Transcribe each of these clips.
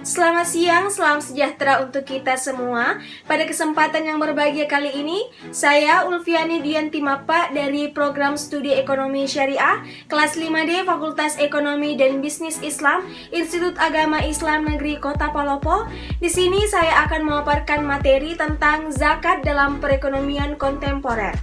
Selamat siang, salam sejahtera untuk kita semua. Pada kesempatan yang berbahagia kali ini, saya Ulfiani Dianti Mapa dari Program Studi Ekonomi Syariah, kelas 5D Fakultas Ekonomi dan Bisnis Islam, Institut Agama Islam Negeri Kota Palopo. Di sini saya akan memaparkan materi tentang zakat dalam perekonomian kontemporer.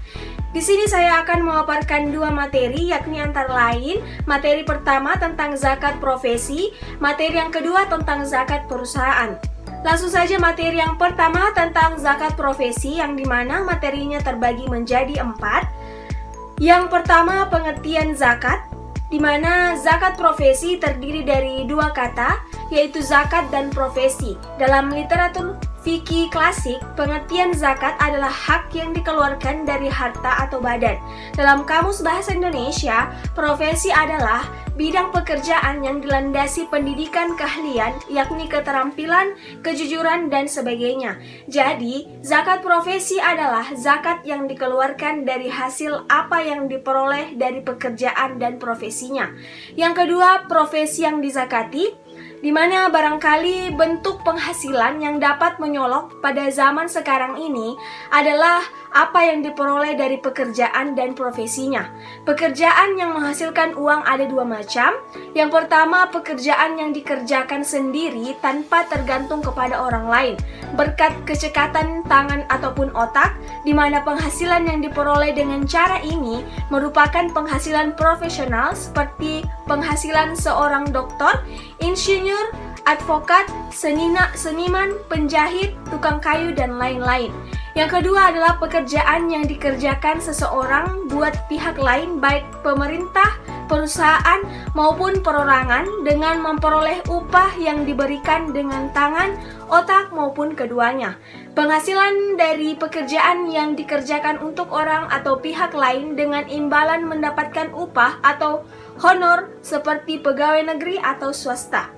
Di sini saya akan memaparkan dua materi, yakni antara lain materi pertama tentang zakat profesi, materi yang kedua tentang zakat perusahaan. Langsung saja materi yang pertama tentang zakat profesi, yang dimana materinya terbagi menjadi 4. Yang pertama pengertian zakat, di mana zakat profesi terdiri dari dua kata, yaitu zakat dan profesi. Dalam literatur fikih klasik, pengertian zakat adalah hak yang dikeluarkan dari harta atau badan. Dalam Kamus Bahasa Indonesia, profesi adalah bidang pekerjaan yang dilandasi pendidikan keahlian, yakni keterampilan, kejujuran, dan sebagainya. Jadi, zakat profesi adalah zakat yang dikeluarkan dari hasil apa yang diperoleh dari pekerjaan dan profesinya. Yang kedua, profesi yang dizakati, di mana barangkali bentuk penghasilan yang dapat menyolok pada zaman sekarang ini adalah apa yang diperoleh dari pekerjaan dan profesinya. Pekerjaan yang menghasilkan uang ada dua macam. Yang pertama, pekerjaan yang dikerjakan sendiri tanpa tergantung kepada orang lain, berkat kecekatan tangan ataupun otak, di mana penghasilan yang diperoleh dengan cara ini merupakan penghasilan profesional seperti penghasilan seorang doktor, insinyur, advokat, seniman, penjahit, tukang kayu, dan lain-lain. Yang kedua adalah pekerjaan yang dikerjakan seseorang buat pihak lain, baik pemerintah, perusahaan, maupun perorangan, dengan memperoleh upah yang diberikan dengan tangan, otak, maupun keduanya. Penghasilan dari pekerjaan yang dikerjakan untuk orang atau pihak lain dengan imbalan mendapatkan upah atau honor seperti pegawai negeri atau swasta.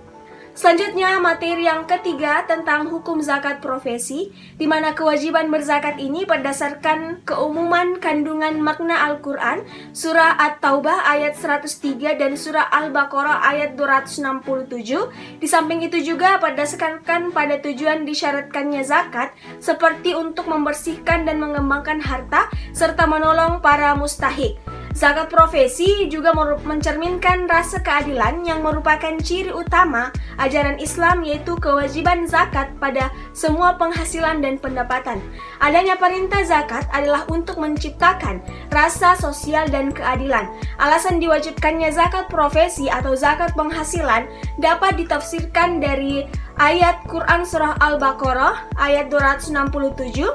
Selanjutnya, materi yang ketiga tentang hukum zakat profesi, di mana kewajiban berzakat ini berdasarkan keumuman kandungan makna Al-Quran, Surah At-Taubah ayat 103 dan Surah Al-Baqarah ayat 267. Di samping itu juga berdasarkan pada tujuan disyaratkannya zakat, seperti untuk membersihkan dan mengembangkan harta, serta menolong para mustahik. Zakat profesi juga mencerminkan rasa keadilan yang merupakan ciri utama ajaran Islam, yaitu kewajiban zakat pada semua penghasilan dan pendapatan. Adanya perintah zakat adalah untuk menciptakan rasa sosial dan keadilan. Alasan diwajibkannya zakat profesi atau zakat penghasilan dapat ditafsirkan dari ayat Quran Surah Al-Baqarah ayat 267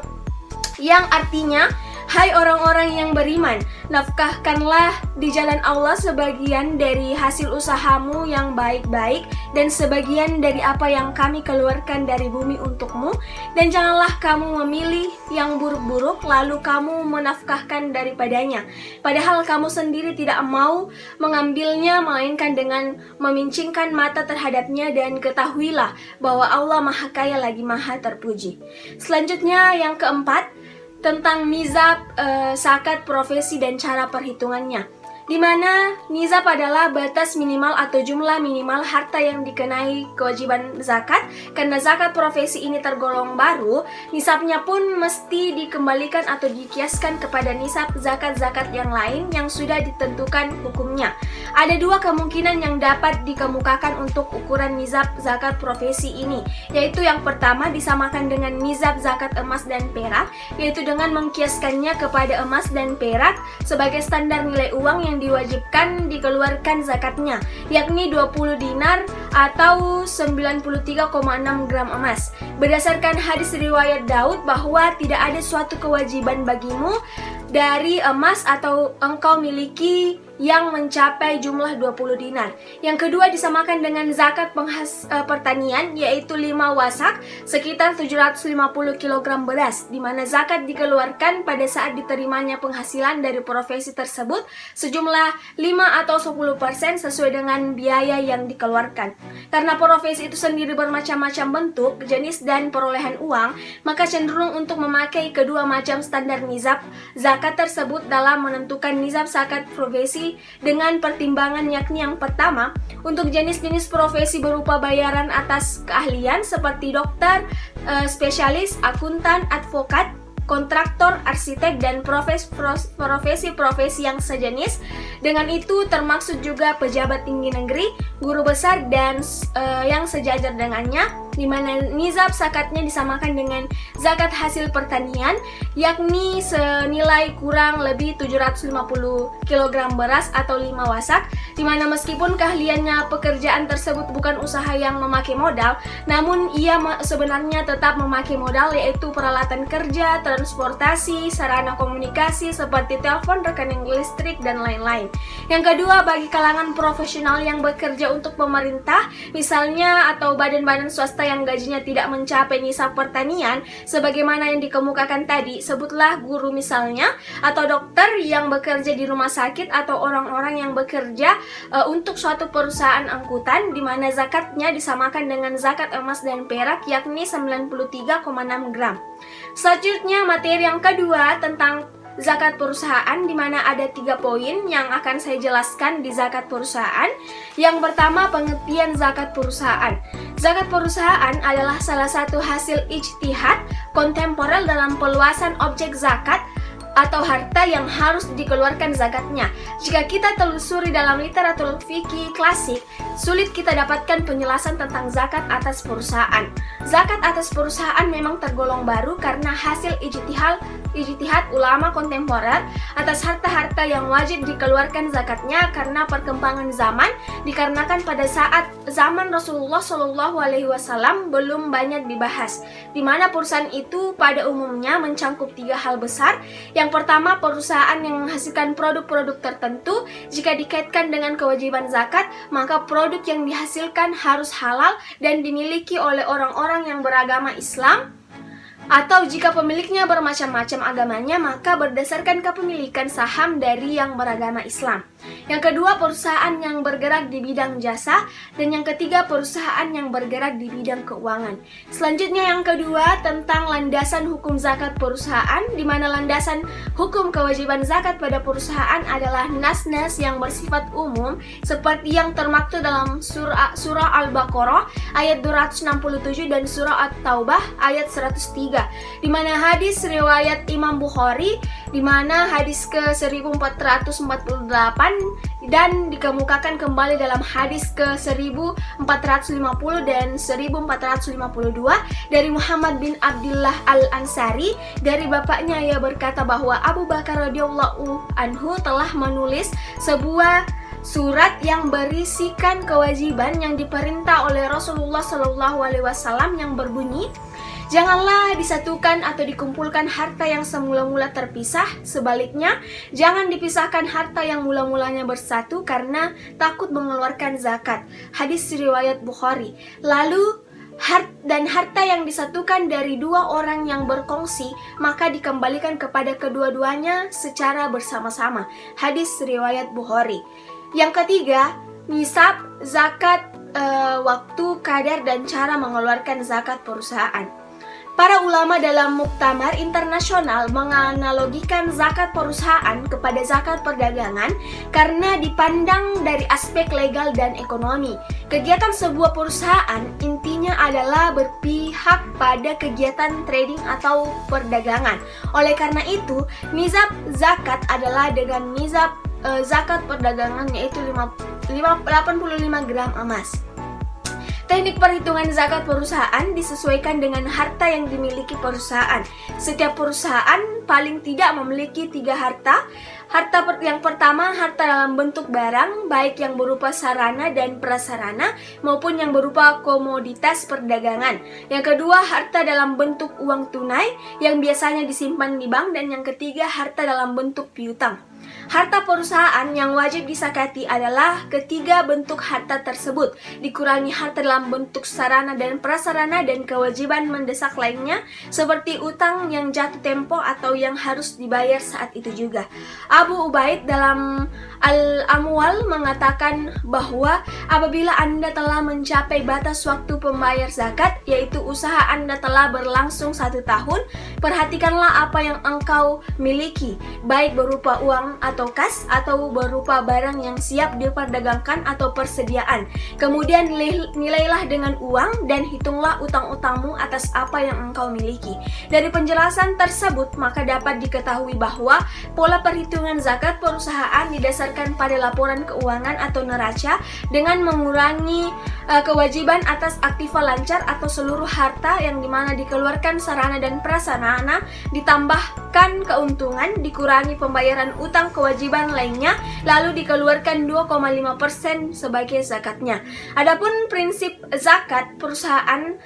yang artinya, "Hai orang-orang yang beriman, nafkahkanlah di jalan Allah sebagian dari hasil usahamu yang baik-baik dan sebagian dari apa yang kami keluarkan dari bumi untukmu, dan janganlah kamu memilih yang buruk-buruk lalu kamu menafkahkan daripadanya, padahal kamu sendiri tidak mau mengambilnya melainkan dengan memincingkan mata terhadapnya, dan ketahuilah bahwa Allah Maha Kaya lagi Maha Terpuji." Selanjutnya yang keempat, tentang nizab zakat profesi dan cara perhitungannya, di mana nizab adalah batas minimal atau jumlah minimal harta yang dikenai kewajiban zakat. Karena zakat profesi ini tergolong baru, nisabnya pun mesti dikembalikan atau dikiaskan kepada nisab zakat-zakat yang lain yang sudah ditentukan hukumnya. Ada dua kemungkinan yang dapat dikemukakan untuk ukuran nizab zakat profesi ini, yaitu yang pertama disamakan dengan nizab zakat emas dan perak, yaitu dengan mengkiaskannya kepada emas dan perak sebagai standar nilai uang yang diwajibkan dikeluarkan zakatnya, yakni 20 dinar atau 93,6 gram emas. Berdasarkan hadis riwayat Daud bahwa tidak ada suatu kewajiban bagimu dari emas atau engkau miliki yang mencapai jumlah 20 dinar. Yang kedua disamakan dengan zakat pertanian, yaitu 5 wasak sekitar 750 kg beras, di mana zakat dikeluarkan pada saat diterimanya penghasilan dari profesi tersebut sejumlah 5 atau 10% sesuai dengan biaya yang dikeluarkan. Karena profesi itu sendiri bermacam-macam bentuk, jenis, dan perolehan uang, maka cenderung untuk memakai kedua macam standar nizab zakat tersebut dalam menentukan nizab zakat profesi dibagi dengan pertimbangan, yakni yang pertama, untuk jenis-jenis profesi berupa bayaran atas keahlian seperti dokter, spesialis, akuntan, advokat, kontraktor, arsitek, dan profesi-profesi yang sejenis. Dengan itu termaksud juga pejabat tinggi negeri, guru besar, dan yang sejajar dengannya, di mana nizab zakatnya disamakan dengan zakat hasil pertanian, yakni senilai kurang lebih 750 kg beras atau 5 wasak, di mana meskipun keahliannya pekerjaan tersebut bukan usaha yang memakai modal, namun ia sebenarnya tetap memakai modal, yaitu peralatan kerja, transportasi, sarana komunikasi seperti telepon, rekening listrik, dan lain-lain. Yang kedua, bagi kalangan profesional yang bekerja untuk pemerintah, misalnya atau badan-badan swasta yang gajinya tidak mencapai nisab pertanian, sebagaimana yang dikemukakan tadi, sebutlah guru misalnya, atau dokter yang bekerja di rumah sakit, atau orang-orang yang bekerja untuk suatu perusahaan angkutan, di mana zakatnya disamakan dengan zakat emas dan perak, yakni 93,6 gram. Selanjutnya, materi yang kedua tentang zakat perusahaan, di mana ada 3 poin yang akan saya jelaskan di zakat perusahaan. Yang pertama, pengertian zakat perusahaan. Zakat perusahaan adalah salah satu hasil ijtihad kontemporer dalam peluasan objek zakat atau harta yang harus dikeluarkan zakatnya. Jika kita telusuri dalam literatur fikih klasik, sulit kita dapatkan penjelasan tentang zakat atas perusahaan. Zakat atas perusahaan memang tergolong baru karena hasil ijtihad ulama kontemporer atas harta-harta yang wajib dikeluarkan zakatnya karena perkembangan zaman, dikarenakan pada saat zaman Rasulullah SAW belum banyak dibahas, di mana perusahaan itu pada umumnya mencangkup 3 hal besar. Yang pertama, perusahaan yang menghasilkan produk-produk tertentu. Jika dikaitkan dengan kewajiban zakat, maka produk yang dihasilkan harus halal dan dimiliki oleh orang-orang yang beragama Islam. Atau jika pemiliknya bermacam-macam agamanya, maka berdasarkan kepemilikan saham dari yang beragama Islam. Yang kedua, perusahaan yang bergerak di bidang jasa. Dan yang ketiga, perusahaan yang bergerak di bidang keuangan. Selanjutnya yang kedua, tentang landasan hukum zakat perusahaan, di mana landasan hukum kewajiban zakat pada perusahaan adalah nas-nas yang bersifat umum, seperti yang termaktub dalam surah Al-Baqarah ayat 267 dan surah At-Taubah ayat 103. Di mana hadis riwayat Imam Bukhari, di mana hadis ke 1448 dan dikemukakan kembali dalam hadis ke 1450 dan 1452 dari Muhammad bin Abdullah Al-Ansari, dari bapaknya, ia berkata bahwa Abu Bakar radhiyallahu anhu telah menulis sebuah surat yang berisikan kewajiban yang diperintah oleh Rasulullah SAW yang berbunyi, janganlah disatukan atau dikumpulkan harta yang semula-mula terpisah. Sebaliknya, jangan dipisahkan harta yang mula-mulanya bersatu karena takut mengeluarkan zakat. Hadis riwayat Bukhari. Lalu, harta yang disatukan dari 2 orang yang berkongsi, maka dikembalikan kepada kedua-duanya secara bersama-sama. Hadis riwayat Bukhari. Yang ketiga, nisab, zakat, waktu, kadar, dan cara mengeluarkan zakat perusahaan. Para ulama dalam muktamar internasional menganalogikan zakat perusahaan kepada zakat perdagangan karena dipandang dari aspek legal dan ekonomi. Kegiatan sebuah perusahaan intinya adalah berpihak pada kegiatan trading atau perdagangan. Oleh karena itu, nizab zakat adalah dengan nizab zakat perdagangan, yaitu 85 gram emas. Teknik perhitungan zakat perusahaan disesuaikan dengan harta yang dimiliki perusahaan. Setiap perusahaan paling tidak memiliki 3 harta. Yang pertama, harta dalam bentuk barang, baik yang berupa sarana dan prasarana maupun yang berupa komoditas perdagangan. Yang kedua, harta dalam bentuk uang tunai yang biasanya disimpan di bank. Dan yang ketiga, harta dalam bentuk piutang. Harta perusahaan yang wajib disakati adalah ketiga bentuk harta tersebut, dikurangi harta dalam bentuk sarana dan prasarana dan kewajiban mendesak lainnya seperti utang yang jatuh tempo atau yang harus dibayar saat itu juga. Abu Ubaid dalam Al-Amwal mengatakan bahwa apabila Anda telah mencapai batas waktu pembayar zakat, yaitu usaha Anda telah berlangsung 1 tahun, perhatikanlah apa yang engkau miliki, baik berupa uang atau kas atau berupa barang yang siap diperdagangkan atau persediaan. Kemudian nilailah dengan uang dan hitunglah utang-utangmu atas apa yang engkau miliki. Dari penjelasan tersebut, maka dapat diketahui bahwa pola perhitungan zakat perusahaan didasarkan pada laporan keuangan atau neraca dengan mengurangi kewajiban atas aktiva lancar atau seluruh harta yang dimana dikeluarkan sarana dan prasarana, ditambahkan keuntungan, dikurangi pembayaran utang kewajiban lainnya, lalu dikeluarkan 2,5% sebagai zakatnya. Adapun prinsip zakat perusahaan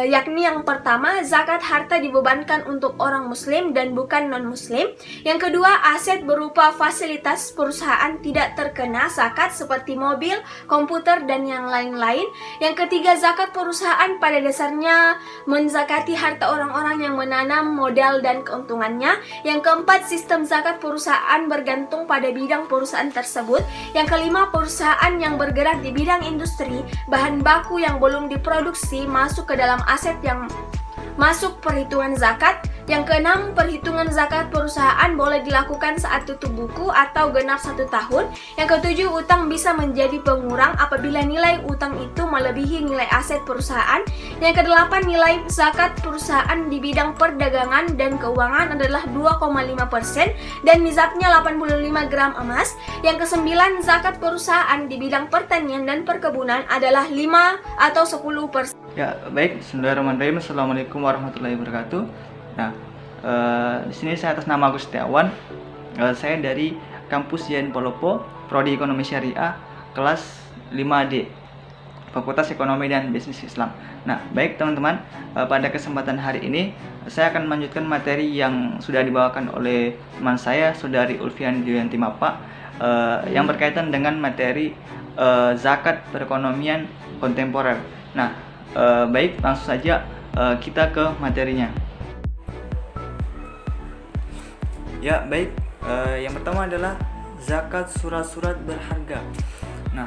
yakni yang pertama, zakat harta dibebankan untuk orang muslim dan bukan non-muslim. Yang kedua, aset berupa fasilitas perusahaan tidak terkena zakat seperti mobil, komputer, dan yang lain-lain. Yang ketiga, zakat perusahaan pada dasarnya menzakati harta orang-orang yang menanam modal dan keuntungannya. Yang keempat, sistem zakat perusahaan bergantung pada bidang perusahaan tersebut. Yang kelima, perusahaan yang bergerak di bidang industri, bahan baku yang belum diproduksi masuk ke dalam aset yang masuk perhitungan zakat. Yang keenam, perhitungan zakat perusahaan boleh dilakukan saat tutup buku atau genap 1 tahun. Yang ketujuh, utang bisa menjadi pengurang apabila nilai utang itu melebihi nilai aset perusahaan. Yang kedelapan, nilai zakat perusahaan di bidang perdagangan dan keuangan adalah 2,5% dan mizaknya 85 gram emas. Yang kesembilan, zakat perusahaan di bidang pertanian dan perkebunan adalah 5 atau 10%. Ya, baik. Bismillahirrahmanirrahim. Assalamualaikum warahmatullahi wabarakatuh. Nah, di sini saya atas nama Agus Setiawan. Saya dari kampus YN Polopo, Prodi Ekonomi Syariah, kelas 5D, Fakultas Ekonomi dan Bisnis Islam. Nah, baik teman-teman, pada kesempatan hari ini saya akan melanjutkan materi yang sudah dibawakan oleh teman saya, Saudari Ulfiani Diyanti Mapa, yang berkaitan dengan materi zakat perekonomian kontemporer. Nah, baik, langsung saja kita ke materinya. Ya, baik. Yang pertama adalah zakat surat-surat berharga. Nah,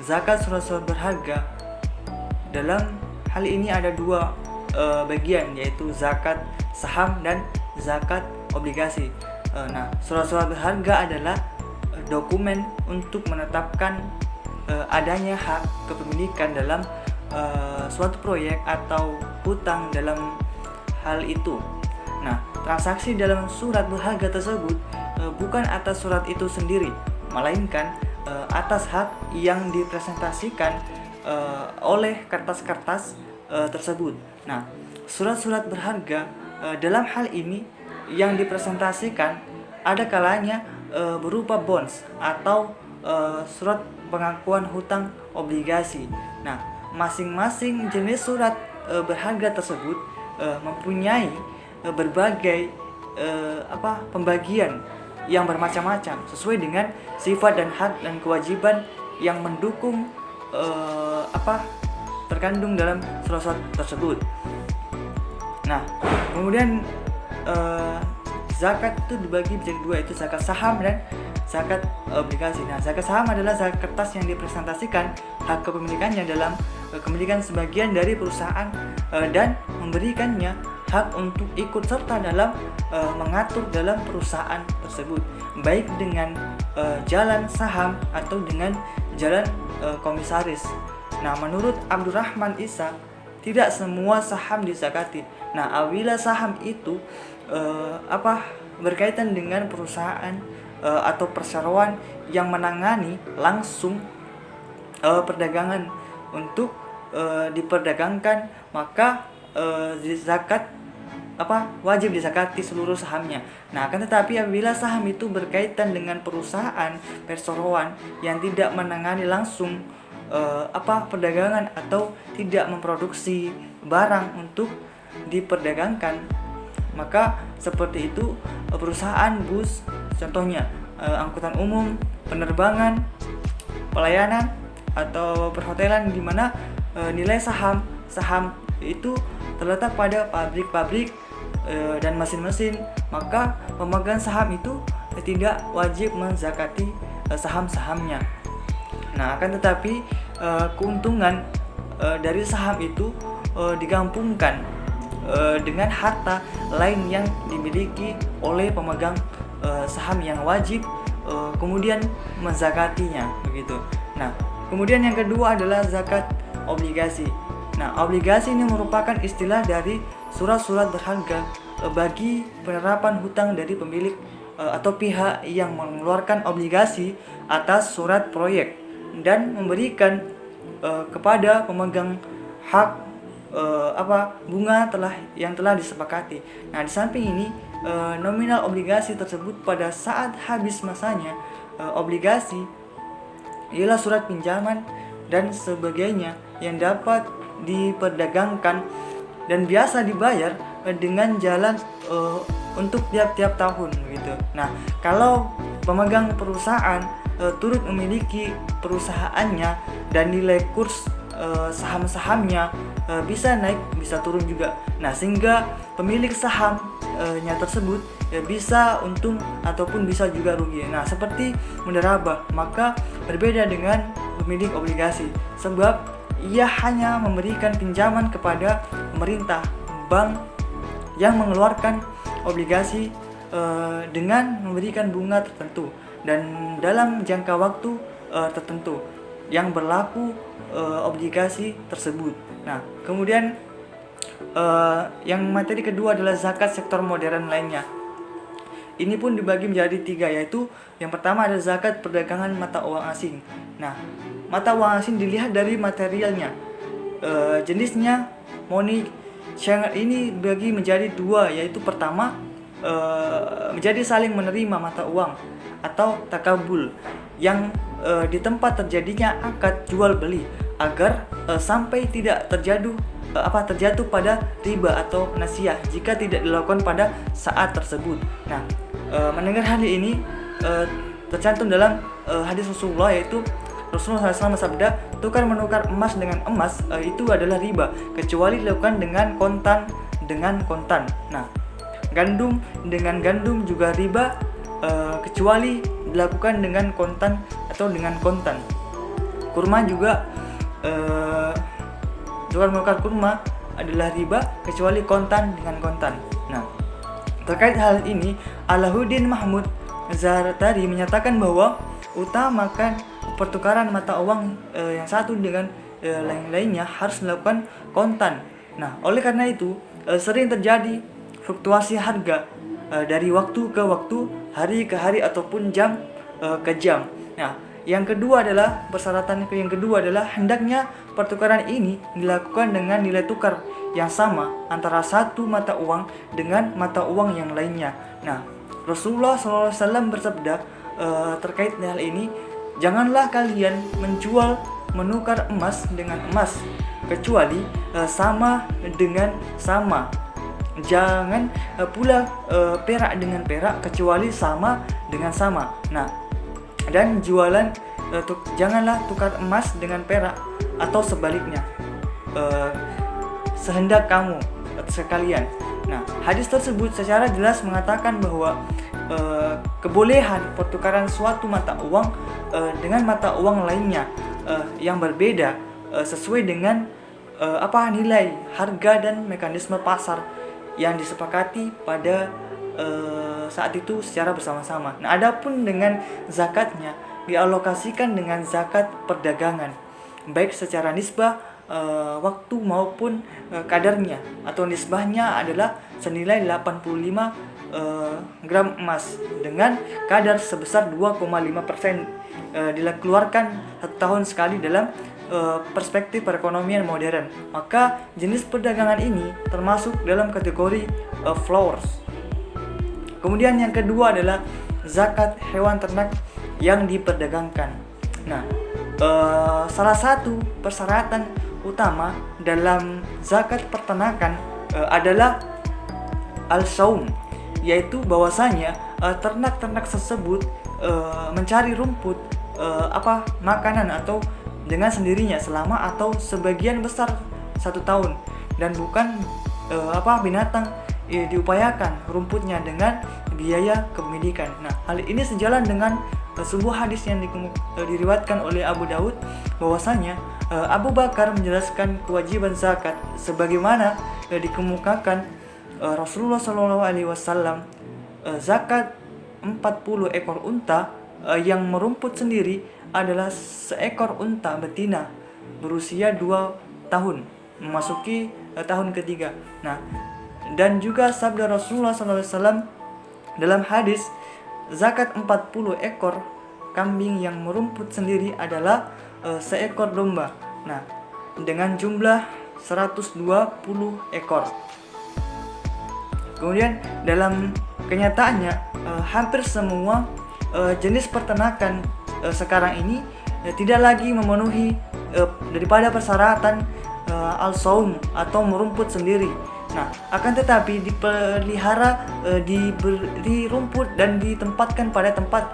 zakat surat-surat berharga dalam hal ini ada dua bagian, yaitu zakat saham dan zakat obligasi. Nah, surat-surat berharga adalah dokumen untuk menetapkan adanya hak kepemilikan dalam suatu proyek atau hutang dalam hal itu. Nah, transaksi dalam surat berharga tersebut bukan atas surat itu sendiri, melainkan atas hak yang dipresentasikan oleh kertas-kertas tersebut. Nah, surat-surat berharga dalam hal ini yang dipresentasikan ada kalanya berupa bonds atau surat pengakuan hutang obligasi. Nah, masing-masing jenis surat berharga tersebut mempunyai berbagai pembagian yang bermacam-macam sesuai dengan sifat dan hak dan kewajiban yang mendukung terkandung dalam surat-surat tersebut. Nah, kemudian zakat itu dibagi menjadi dua, itu zakat saham dan zakat obligasi. Nah, zakat saham adalah zakat kertas yang dipresentasikan hak kepemilikannya dalam kepemilikan sebagian dari perusahaan dan memberikannya hak untuk ikut serta dalam mengatur dalam perusahaan tersebut, baik dengan jalan saham atau dengan jalan komisaris. Nah, menurut Abdurrahman Isa, tidak semua saham dizakati. Nah, apabila saham itu berkaitan dengan perusahaan atau perseroan yang menangani langsung perdagangan untuk diperdagangkan, maka zakat wajib dizakati seluruh sahamnya. Nah, akan tetapi apabila saham itu berkaitan dengan perusahaan perseroan yang tidak menangani langsung perdagangan atau tidak memproduksi barang untuk diperdagangkan, maka seperti itu perusahaan bus, contohnya angkutan umum, penerbangan, pelayanan atau perhotelan, di mana nilai saham itu terletak pada pabrik-pabrik dan mesin-mesin, maka pemegang saham itu tidak wajib menzakati saham-sahamnya. Nah, akan tetapi keuntungan dari saham itu digabungkan dengan harta lain yang dimiliki oleh pemegang saham yang wajib kemudian menzakatinya begitu. Nah, kemudian yang kedua adalah zakat obligasi. Nah, obligasi ini merupakan istilah dari surat-surat berharga bagi penerapan hutang dari pemilik atau pihak yang mengeluarkan obligasi atas surat proyek dan memberikan kepada pemegang hak bunga yang telah disepakati. Nah, di samping ini nominal obligasi tersebut pada saat habis masanya obligasi ialah surat pinjaman dan sebagainya yang dapat diperdagangkan dan biasa dibayar dengan jalan untuk tiap-tiap tahun gitu. Nah, kalau pemegang perusahaan turut memiliki perusahaannya dan nilai kurs saham-sahamnya bisa naik bisa turun juga. Nah, sehingga pemilik sahamnya tersebut bisa untung ataupun bisa juga rugi. Nah, seperti menderabah, maka berbeda dengan pemilik obligasi sebab ia hanya memberikan pinjaman kepada pemerintah, bank yang mengeluarkan obligasi dengan memberikan bunga tertentu dan dalam jangka waktu tertentu yang berlaku obligasi tersebut. Nah, kemudian yang materi kedua adalah zakat sektor modern lainnya. Ini pun dibagi menjadi 3, yaitu yang pertama ada zakat perdagangan mata uang asing. Nah, mata uang asing dilihat dari materialnya, jenisnya, money changer ini dibagi menjadi 2, yaitu pertama menjadi saling menerima mata uang atau takabul yang di tempat terjadinya akad jual beli agar sampai tidak terjatuh pada riba atau nasiah jika tidak dilakukan pada saat tersebut. Nah, mendengar hal ini tercantum dalam hadis Rasulullah, yaitu Rasulullah SAW bersabda, tukar menukar emas dengan emas itu adalah riba kecuali dilakukan dengan kontan. Nah, gandum dengan gandum juga riba kecuali dilakukan dengan kontan atau dengan kontan. Kurma juga tukar menukar kurma adalah riba kecuali kontan dengan kontan. Nah, terkait hal ini, Alahuddin Mahmud Zaratari menyatakan bahwa utamakan pertukaran mata uang yang satu dengan lain-lainnya harus dilakukan kontan. Nah, oleh karena itu sering terjadi fluktuasi harga dari waktu ke waktu, hari ke hari ataupun jam ke jam. Nah, yang kedua adalah persyaratan yang kedua adalah hendaknya pertukaran ini dilakukan dengan nilai tukar yang sama antara satu mata uang dengan mata uang yang lainnya. Nah, Rasulullah SAW bersabda terkait hal ini, janganlah kalian menukar emas dengan emas kecuali sama dengan sama. Jangan pula perak dengan perak kecuali sama dengan sama. Nah, dan janganlah tukar emas dengan perak atau sebaliknya, sehendak kamu sekalian. Nah, hadis tersebut secara jelas mengatakan bahwa kebolehan pertukaran suatu mata uang dengan mata uang lainnya yang berbeda sesuai dengan nilai, harga dan mekanisme pasar yang disepakati pada saat itu secara bersama-sama. Nah, adapun dengan zakatnya dialokasikan dengan zakat perdagangan, baik secara nisbah waktu maupun kadarnya, atau nisbahnya adalah senilai 85 gram emas dengan kadar sebesar 2,5% dikeluarkan satu tahun sekali dalam perspektif perekonomian modern. Maka jenis perdagangan ini termasuk dalam kategori flowers. Kemudian yang kedua adalah zakat hewan ternak yang diperdagangkan. Nah, salah satu persyaratan utama dalam zakat peternakan adalah al-saum, yaitu bahwasanya ternak-ternak tersebut mencari rumput makanan atau dengan sendirinya selama atau sebagian besar 1 tahun, dan bukan binatang diupayakan rumputnya dengan biaya kepemilikan. Nah, hal ini sejalan dengan sebuah hadis yang diriwayatkan oleh Abu Daud bahwasanya Abu Bakar menjelaskan kewajiban zakat sebagaimana dikemukakan Rasulullah SAW zakat 40 ekor unta yang merumput sendiri adalah seekor unta betina berusia 2 tahun memasuki tahun ketiga. Nah, dan juga sabda Rasulullah SAW dalam hadis, zakat 40 ekor kambing yang merumput sendiri adalah seekor domba. Nah, dengan jumlah 120 ekor. Kemudian dalam kenyataannya hampir semua jenis peternakan sekarang ini tidak lagi memenuhi daripada persyaratan al-saum atau merumput sendiri. Nah, akan tetapi dipelihara, diberi rumput dan ditempatkan pada tempat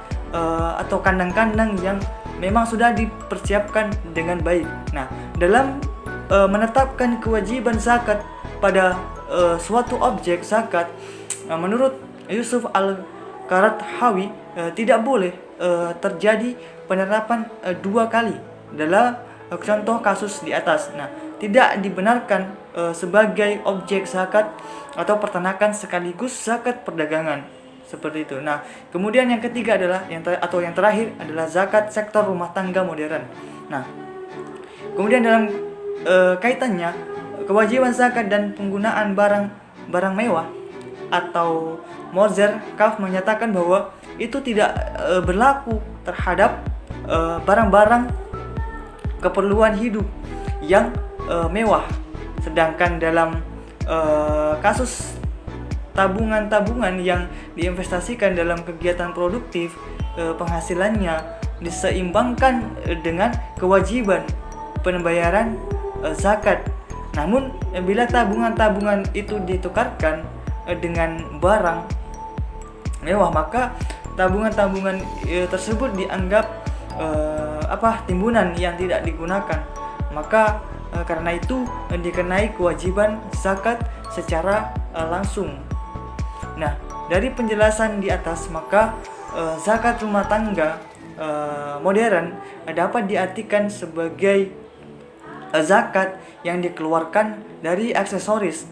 atau kandang-kandang yang memang sudah dipersiapkan dengan baik. Nah, dalam menetapkan kewajiban zakat pada suatu objek zakat, menurut Yusuf Al-Qaradhawi tidak boleh terjadi penerapan 2 kali dalam contoh kasus di atas. Nah, tidak dibenarkan sebagai objek zakat atau peternakan sekaligus zakat perdagangan seperti itu. Nah, kemudian yang ketiga adalah yang terakhir adalah zakat sektor rumah tangga modern. Nah, kemudian dalam kaitannya kewajiban zakat dan penggunaan barang mewah atau Moser Kaf menyatakan bahwa itu tidak berlaku terhadap barang-barang keperluan hidup yang mewah. Sedangkan dalam kasus tabungan-tabungan yang diinvestasikan dalam kegiatan produktif, penghasilannya diseimbangkan dengan kewajiban pembayaran zakat. Namun bila tabungan-tabungan itu ditukarkan dengan barang mewah, maka tabungan-tabungan tersebut dianggap timbunan yang tidak digunakan. Maka karena itu dikenai kewajiban zakat secara langsung. Nah, dari penjelasan di atas, maka zakat rumah tangga modern dapat diartikan sebagai zakat yang dikeluarkan dari aksesoris